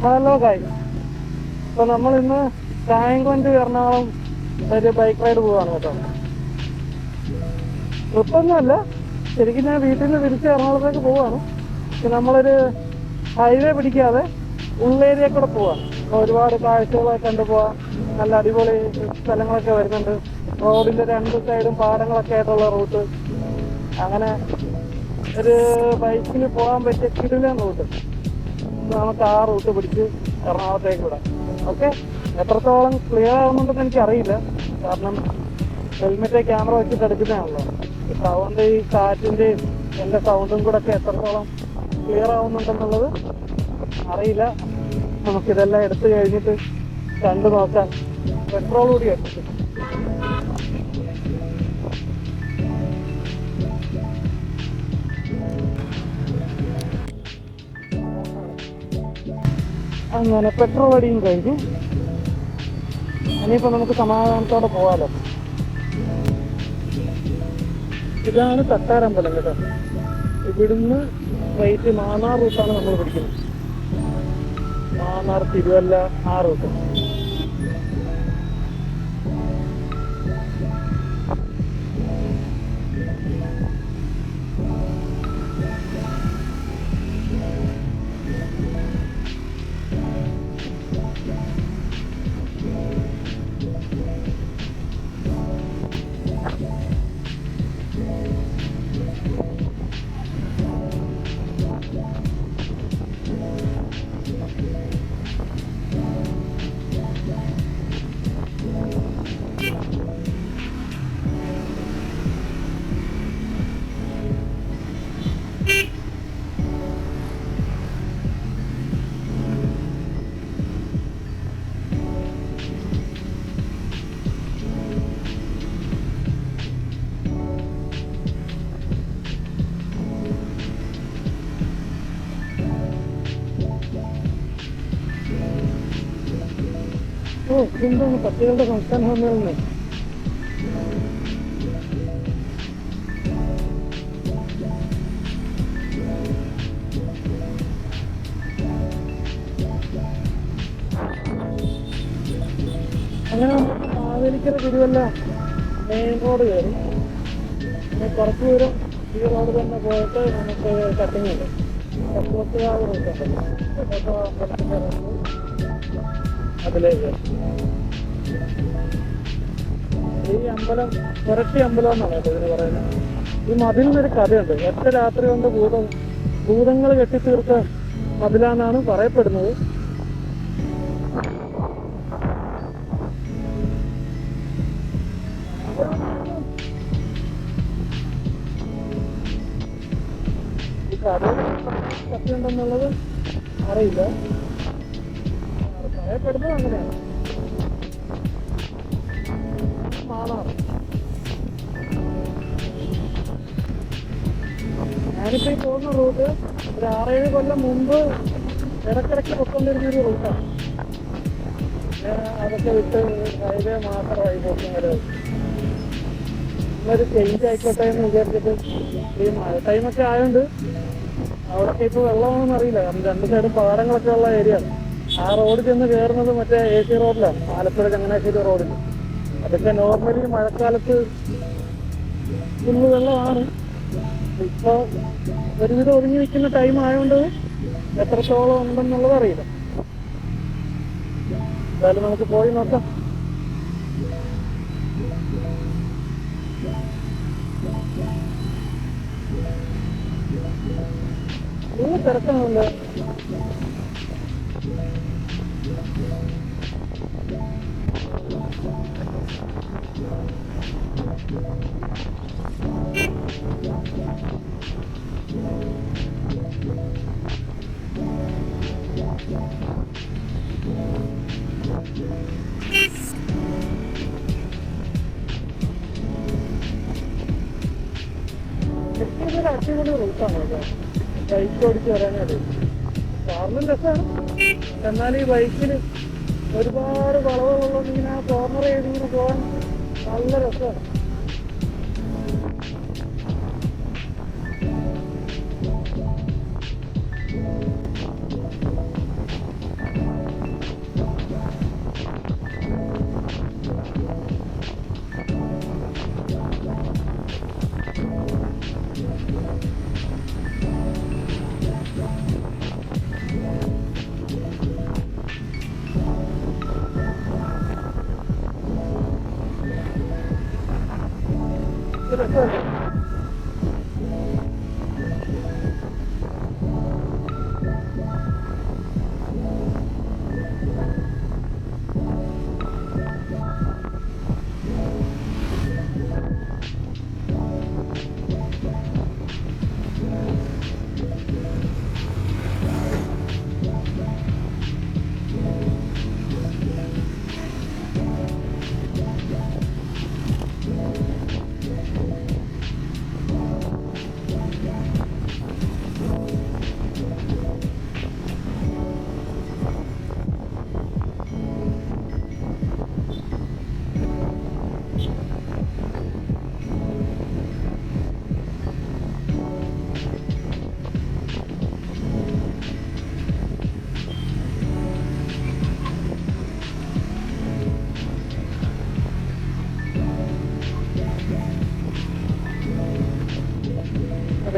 Hello guys, ഇപ്പൊ നമ്മൾ ഇന്ന് കായംകുളം എറണാകുളം ഒരു ബൈക്ക് റൈഡ് പോവാണ് കേട്ടോ. ട്രിപ്പൊന്നുമല്ല, ശരിക്കും ഞാൻ വീട്ടിൽ നിന്ന് തിരിച്ച് എറണാകുളത്തേക്ക് പോവാണ്. നമ്മളൊരു ഹൈവേ പിടിക്കാതെ ഉള്ളേരിയ കൂടെ പോവാണ്. ഒരുപാട് കാഴ്ചകളൊക്കെ കണ്ടു പോവാം. നല്ല അടിപൊളി സ്ഥലങ്ങളൊക്കെ വരുന്നുണ്ട്. റോഡിന്റെ രണ്ട് സൈഡും പാടങ്ങളൊക്കെ ആയിട്ടുള്ള റൂട്ട്. അങ്ങനെ ഒരു ബൈക്കിൽ പോകാൻ പറ്റിയ കിടിലൻ റൂട്ട്. നമുക്ക് ആ റൂട്ട് പിടിച്ച് എറണാകുളത്തേക്ക് വിടാം. ഓക്കെ, എത്രത്തോളം ക്ലിയർ ആവുന്നുണ്ടെന്ന് എനിക്കറിയില്ല, കാരണം ഹെൽമെറ്റ് ക്യാമറ വെച്ചിട്ട് എടുക്കുന്നതാണല്ലോ. സൗണ്ട് ഈ കാറ്റിൻ്റെയും എൻ്റെ സൗണ്ടും കൂടെ ഒക്കെ എത്രത്തോളം ക്ലിയർ ആവുന്നുണ്ടെന്നുള്ളത് അറിയില്ല. നമുക്കിതെല്ലാം എടുത്തു കഴിഞ്ഞിട്ട് കണ്ടു നോക്കാം. പെട്രോൾ കൂടി എടുത്തു. അങ്ങനെ പെട്രോൾ അടിയും കഴിഞ്ഞു. ഇനിയിപ്പോൾ നമുക്ക് സമാധാനത്തോടെ പോകാമല്ലോ. ഇതാണ് തട്ടാരമ്പലം കേട്ടോ. ഇവിടുന്ന് റേറ്റ് മാന്നാർ റൂട്ടാണ് നമ്മൾ പിടിക്കുന്നത്. മാന്നാർ, തിരുവല്ല, ആ റൂട്ട്. ഓ, എന്താണ് പട്ടികളുടെ സംസ്ഥാന സമ്മേളനം? അങ്ങനെ നമുക്ക് മാവേലിക്കര തിരുവല്ല മെയിൻ റോഡ് കയറി കുറച്ച് ദൂരം ഈ റോഡ് തന്നെ പോയിട്ട് നമുക്ക് കട്ടിങ് ഉണ്ട്. കപ്പോത്തുകാവ് റൂട്ടുണ്ടല്ലോ, അമ്പലത്തിൻ്റെ അതിലേക്ക്. ഈ അമ്പലം പുരട്ടി അമ്പലം എന്നാണ് കേട്ടോ ഇതിന് പറയുന്നത്. ഈ മതിലിനൊരു കഥയുണ്ട്. ഒറ്റ രാത്രി കൊണ്ട് ഭൂതങ്ങൾ കെട്ടിത്തീർത്ത മതിലാന്നാണ് പറയപ്പെടുന്നത്. ഈ കഥ സത്യമുണ്ടെന്നുള്ളത് അറിയില്ല, പറയപ്പെടുന്നത് അങ്ങനെയാണ്. ഞാനിപ്പോൾ ഈ പോകുന്ന റൂട്ട് ഒരു 6-7 കൊല്ലം മുമ്പ് ഇടയ്ക്കിടയ്ക്ക് പൊക്കൊണ്ടിരുന്നൊരു റൂട്ടാണ്. അതൊക്കെ വിട്ട് ഹൈവേ മാത്രമായി പോകുന്നത്. ഇന്നൊരു ചേഞ്ച് ആയിക്കോട്ടെ എന്ന് വിചാരിച്ചിട്ട് ഈ മഴ ടൈമൊക്കെ ആയതുകൊണ്ട് അവിടെയൊക്കെ ഇപ്പോൾ വെള്ളമാണെന്ന് അറിയില്ല, കാരണം രണ്ട് സൈഡും പാടങ്ങളൊക്കെ ഉള്ള ഏരിയയാണ്. ആ റോഡ് ചെന്ന് കയറുന്നത് മറ്റേ AC റോഡിലാണ്, ആലപ്പുഴ ചങ്ങനാശ്ശേരി റോഡിൽ. അതൊക്കെ നോർമലി മഴക്കാലത്ത് ഫുള്ള് വെള്ളമാണ്. ഇപ്പോൾ ഒരുവിധം ഒതുങ്ങി നിൽക്കുന്ന ടൈം ആയതുകൊണ്ട് എത്രത്തോളം ഉണ്ടെന്നുള്ളത് അറിയില്ല. എന്തായാലും നമുക്ക് പോയി നോക്കാം. നല്ല തിരക്കാണല്ലോ. ഇതൊരു അടിപൊളി റൂട്ടാണ് കേട്ടോ, ബൈക്ക് ഓടിച്ച് വരാനായിട്ട്. കാറിനും രസമാണ്, എന്നാൽ ഈ ബൈക്കിൽ ഒരുപാട് വളവുകളുള്ളത് ഇങ്ങനെ ആ കോർണർ ചെയ്ത് ഇങ്ങനെ പോകാൻ നല്ല രസമാണ്.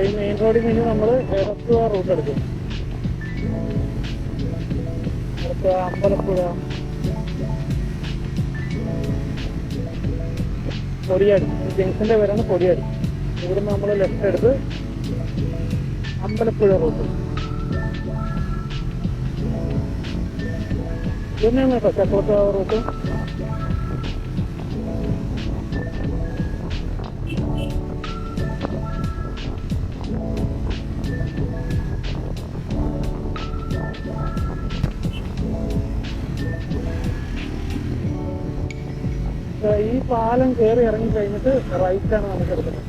അപ്പൊ ഈ മെയിൻ റോഡിൽ നിന്ന് നമ്മൾ എടത്തുവ റൂട്ട് എടുക്കും. അടുത്ത അമ്പലപ്പുഴ, പൊടിയാടി, ജംഗ്ഷന്റെ പേരാണ് പൊടിയാടി. ഇവിടുന്ന് നമ്മൾ ലെഫ്റ്റ് എടുത്ത് അമ്പലപ്പുഴ റൂട്ട്. ഇതന്നെയാണ് കേട്ടോ ചക്രവർത്തി റൂട്ട്. ഈ പാലം കയറി ഇറങ്ങി കഴിഞ്ഞിട്ട് റൈറ്റാണ് നമുക്ക് എടുക്കുന്നത്.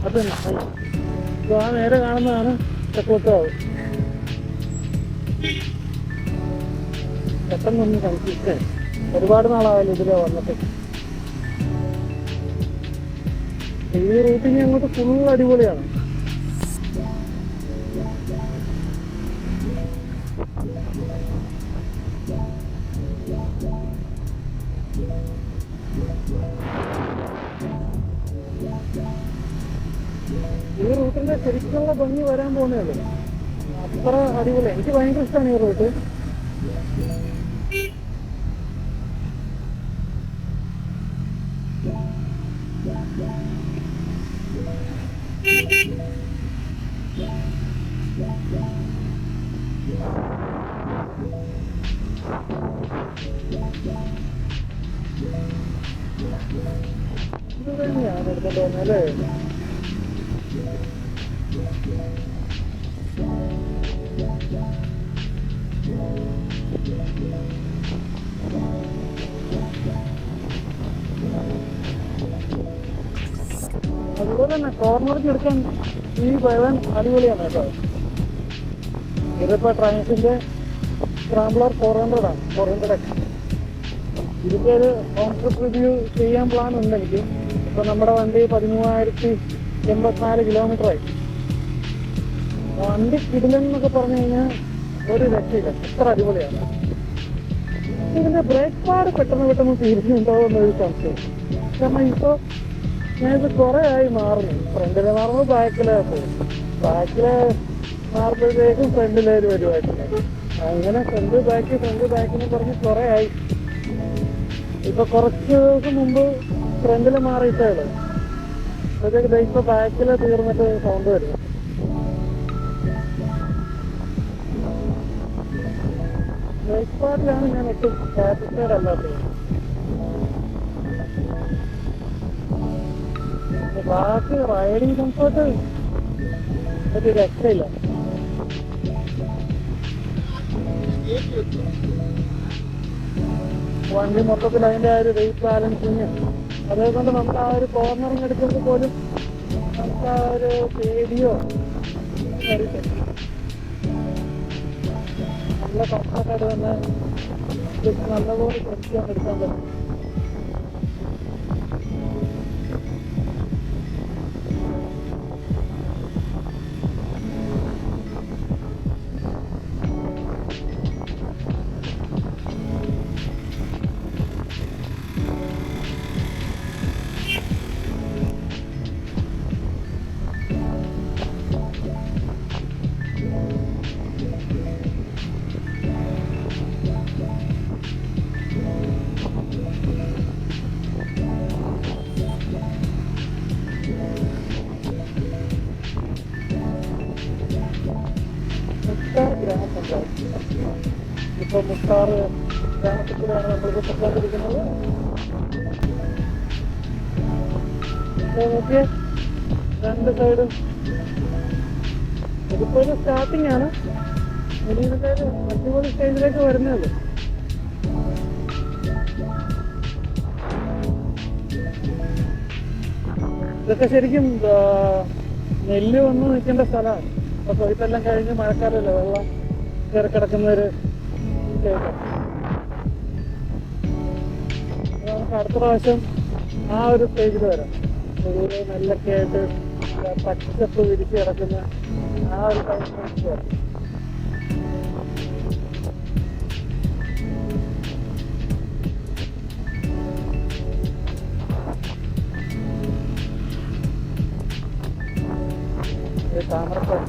അത് തന്നെ ആ നേരെ കാണുന്നതാണ് ചക്രവർത്തി. പെട്ടെന്നൊന്നും കൺഫ്യൂഷൻ, ഒരുപാട് നാളായാലും ഇതിലെ വന്നിട്ട്. ഈ റൂട്ടിങ് അങ്ങോട്ട് ഫുൾ അടിപൊളിയാണ്. ഈ റൂട്ടിന്റെ ശരിക്കുള്ള ഭംഗി വരാൻ പോകുന്നതല്ലേ, അത്ര അടിപൊളി. എനിക്ക് ഭയങ്കര ഇഷ്ടമാണ് ഈ റൂട്ട്. ഇത് തന്നെയാണ് എടുത്തോണ്ട് വന്നല്ലേ. അതുപോലെ തന്നെ കോർണറിൽ എടുക്കാൻ ഈ വഴൻ അടിപൊളിയാണ് കേട്ടോ. ഇതിപ്പോ ട്രയൻസിന്റെ സ്ക്രാംബ്ലർ 400 ആണ്, 400X. ഇതിന്റെ ഒരു ഹോം ട്രിപ്പ് റിവ്യൂ ചെയ്യാൻ പ്ലാൻ ഉണ്ട് എനിക്ക്. ഇപ്പൊ നമ്മുടെ വണ്ടി 13,084 കിലോമീറ്ററായി. വണ്ടി കിടിലെന്നൊക്കെ പറഞ്ഞു കഴിഞ്ഞാൽ ഒരു രക്ഷയില്ല, എത്ര അടിപൊളിയാണ്. ഇതിന്റെ ബ്രേക്ക് പാഡ് പെട്ടെന്ന് തീരുന്നുണ്ടോ എന്നൊരു സംശയം. കാരണം ഇപ്പൊ ഞാനിത് കുറെ ആയി മാറുന്നു. ഫ്രണ്ടില് മാറുമ്പോൾ ബാക്കിലെ പോകും, ബാക്കിലെ മാറുമ്പോഴത്തേക്കും ഫ്രണ്ടിലെ ഒരു വരുമായിട്ടില്ല. അങ്ങനെ ഫ്രണ്ട് ബാക്കിന്ന് പറഞ്ഞ് കുറെ ആയി. ഇപ്പൊ കുറച്ച് ദിവസം മുമ്പ് ഫ്രണ്ടില് മാറിയിട്ടേ ഉള്ളു. അപ്പോഴത്തേക്ക് ഇപ്പൊ ബാക്കില് തീർന്നിട്ട് സൗണ്ട് വരുന്നു. ബ്രേക്ക് പാഡിലാണ് ഞാൻ ഒട്ടും സാറ്റിസ്ഫൈഡ് അല്ലാത്തത്. ബാക്കി റൈഡിങ് കംഫർട്ട് ഒരു രക്ഷയില്ല. വണ്ടി മൊത്തത്തിൽ അതിൻ്റെ ആ ഒരു വെയിറ്റ് ബാലൻസിങ്, അതേകൊണ്ട് നമുക്ക് ആ ഒരു കോർണറിങ് എടുക്കുമ്പോൾ പോലും നമുക്ക് ആ ഒരു പേടിയോ വരില്ല. നല്ല കംഫർട്ടായിട്ട് തന്നെ നല്ലപോലെ ശ്രദ്ധിക്കാൻ എടുക്കാൻ പറ്റും. ഗ്രാമപഞ്ചായത്ത്. ഇപ്പോൾ മുട്ടാർ ഗ്രാമത്തിൽ കൂടെയാണ് നമ്മളിപ്പോൾ പൊയ്ക്കൊണ്ടിരിക്കുന്നത്. നോക്കിയേ രണ്ട് സൈഡും. ഇതിപ്പോൾ ഒരു സ്റ്റാർട്ടിങ് ആണ്, ഇനി ഇതിൻ്റെ ഒരു അടിപൊളി സ്റ്റേജിലേക്ക് വരുന്നതല്ലേ. ഇതൊക്കെ ശരിക്കും നെല്ല് വന്ന് നിൽക്കേണ്ട സ്ഥലമാണ്. അപ്പൊ കൊയ്ത്തെല്ലാം കഴിഞ്ഞ് മഴക്കാലമല്ലേ, വെള്ളം കയറി കിടക്കുന്നൊരു നമുക്ക് അടുത്ത പ്രാവശ്യം ആ ഒരു സ്റ്റേജിൽ വരാം. ഒരു നെല്ലൊക്കെ ആയിട്ട് പച്ചപ്പ് വിരിച്ച് കിടക്കുന്ന ആ ഒരു ടൈമിലേക്ക് വരാം. താമരപ്പഴം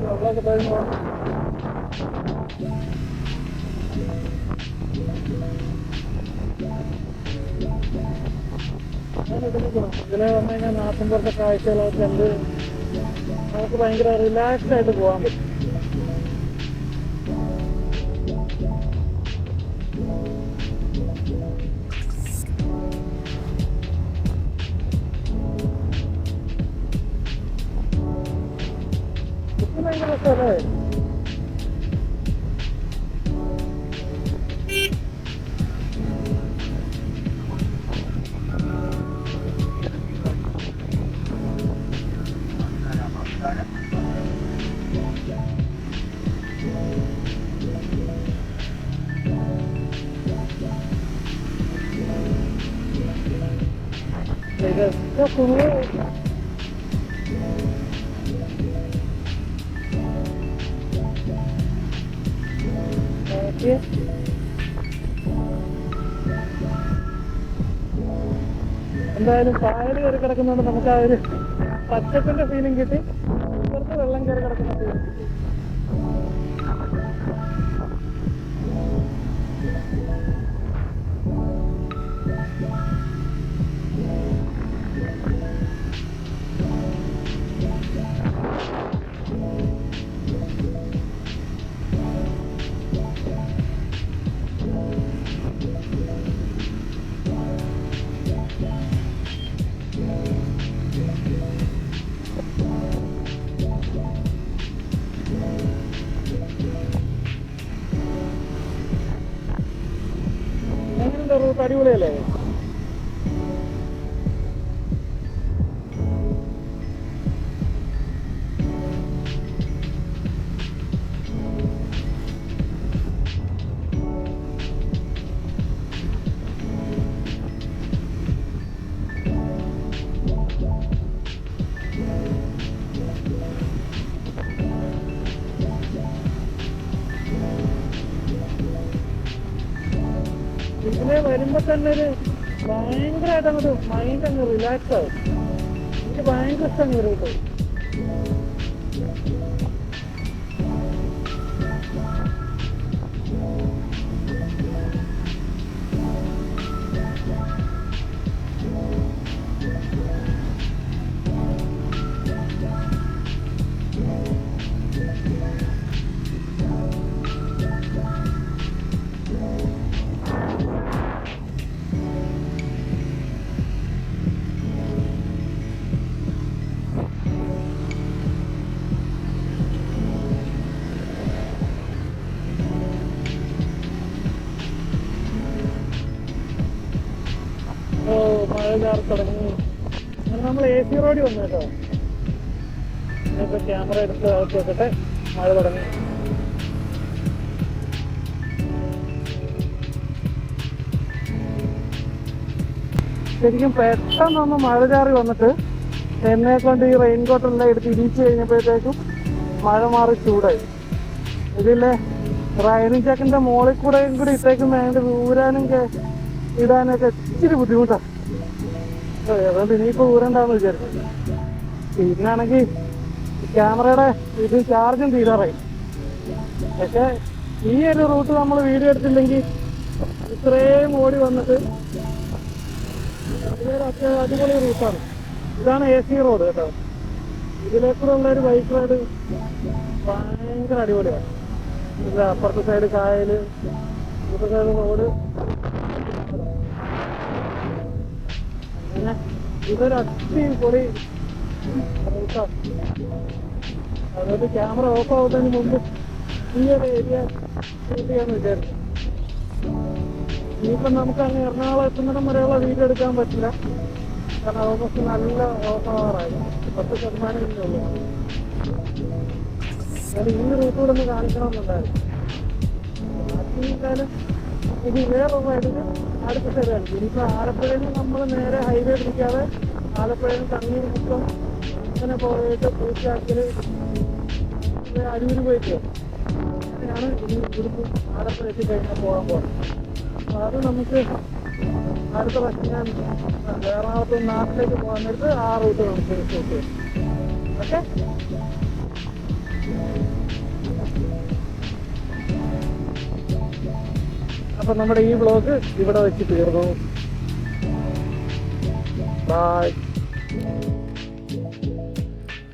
വെള്ളമൊക്കെ തരുമ്പോൾ ഇതിലെ വന്നു കഴിഞ്ഞാൽ നാട്ടിൻപുറത്തെ കാഴ്ചകളൊക്കെ കണ്ട് നമുക്ക് ഭയങ്കര റിലാക്സ്ഡ് ആയിട്ട് പോകാൻ പറ്റും. ഇത് ഭയങ്കര രസമല്ലേ? ഇതൊക്കെ ഫുള്ള് എന്തായാലും പായൽ കയറി കിടക്കുന്നതുകൊണ്ട് നമുക്ക് ആ ഒരു പച്ചപ്പിന്റെ ഫീലിംഗ് കിട്ടി. ഇപ്പുറത്ത് വെള്ളം കയറി കിടക്കുന്ന ഫീലിംഗ് കിട്ടി. എങ്ങനെയുണ്ട് റൂട്ട്? അടിപൊളിയല്ലേ? ഇതിലെ വരുമ്പോ തന്നെ ഒരു ഭയങ്കരമായിട്ട് അങ്ങോട്ട് മൈൻഡ് അങ്ങ് റിലാക്സ് ആവും. എനിക്ക് ഭയങ്കര ഇഷ്ടം റൂട്ട്. മഴ ചാറി തുടങ്ങി. അങ്ങനെ നമ്മൾ AC റോഡിൽ വന്നു കേട്ടോ. ഇപ്പൊ ക്യാമറ എടുത്ത് അകത്ത് വെക്കട്ടെ. മഴ തുടങ്ങി. ശരിക്കും പെട്ടെന്നൊന്ന് മഴ ചാറി വന്നിട്ട് എന്നെ കൊണ്ട് ഈ റെയിൻകോട്ടെല്ലാം എടുത്ത് ഇടിച്ച് കഴിഞ്ഞപ്പോഴത്തേക്കും മഴ മാറി ചൂടായി. ഇതില്ലേ റൈനിങ് ജാക്കിന്റെ മുകളിൽ കൂടെയും കൂടി ഇട്ടേക്കുന്ന അതിന്റെ ഊരാനും ഇടാനൊക്കെ ഇച്ചിരി ബുദ്ധിമുട്ടാണ്. അതുകൊണ്ട് ഇനിയിപ്പോൾ ഊരണ്ടാന്ന് വിചാരിച്ചു. പിന്നാണെങ്കിൽ ക്യാമറയുടെ ഇത് ചാർജും തീരാറായി. പക്ഷെ ഈ ഒരു റൂട്ട് നമ്മൾ വീഡിയോ എടുത്തില്ലെങ്കിൽ ഇത്രയും ഓടി വന്നിട്ട് ഇതൊരു അടിപൊളി റൂട്ടാണ്. ഇതാണ് AC റോഡ് കേട്ടോ. ഇതിലേക്കൂടെ ഉള്ള ഒരു ബൈക്ക് റൈഡ് ഭയങ്കര അടിപൊളിയാണ്. ഇത് അപ്പുറത്തെ സൈഡ് കായല്, ഇപ്പുറത്തെ സൈഡ് റോഡ്. അങ്ങനെ ഇതൊരു അടിപൊളി റൂട്ടാണ്. അതായത് ക്യാമറ ഓഫ് ആവുന്നതിന് മുമ്പ് ഈ ഒരു ഏരിയ ഷൂട്ട് ചെയ്യാന്ന് വിചാരിച്ചു. ഇനിയിപ്പം നമുക്ക് അങ്ങ് എറണാകുളം എത്തുന്നിടം വരെയുള്ള വീഡിയോ എടുക്കാൻ പറ്റില്ല, കാരണം ഓൾമോസ്റ്റ് നല്ല ഓഫ് ആവാറായി. 10% ഉള്ളൂ. ഞാൻ ഈ റൂട്ടൂടെ ഒന്ന് കാണിക്കണമെന്നുണ്ടായിരുന്നു. ബാക്കിക്കാലം ഇത് വേറെ റൈഡിന് അടുത്ത സൈഡാണ്. ഇനിയിപ്പോൾ ആലപ്പുഴയിൽ നിന്ന് നമ്മൾ നേരെ ഹൈവേ പിടിക്കാതെ ആലപ്പുഴയിൽ നിന്ന് തണ്ണീർ മുക്കം അങ്ങനെ പോയിട്ട് പൂച്ചാക്കിൽ അരൂര് പോയിട്ട് അങ്ങനെയാണ് ഇനി ഇവിടുന്ന് ആലപ്പുഴ എത്തിക്കഴിഞ്ഞാൽ പോകാൻ പോകുന്നത്. അപ്പോൾ അത് നമുക്ക് അടുത്ത വർഷം ഞാൻ എറണാകുളത്ത് നാട്ടിലേക്ക് പോകാൻ നേരത്ത് ആ റൂട്ട് നമുക്ക് ഷൂട്ട് ചെയ്യാം. ഓക്കെ, അപ്പം നമ്മുടെ ഈ വ്ളോഗ് ഇവിടെ വെച്ച് തീർന്നു. ബൈ.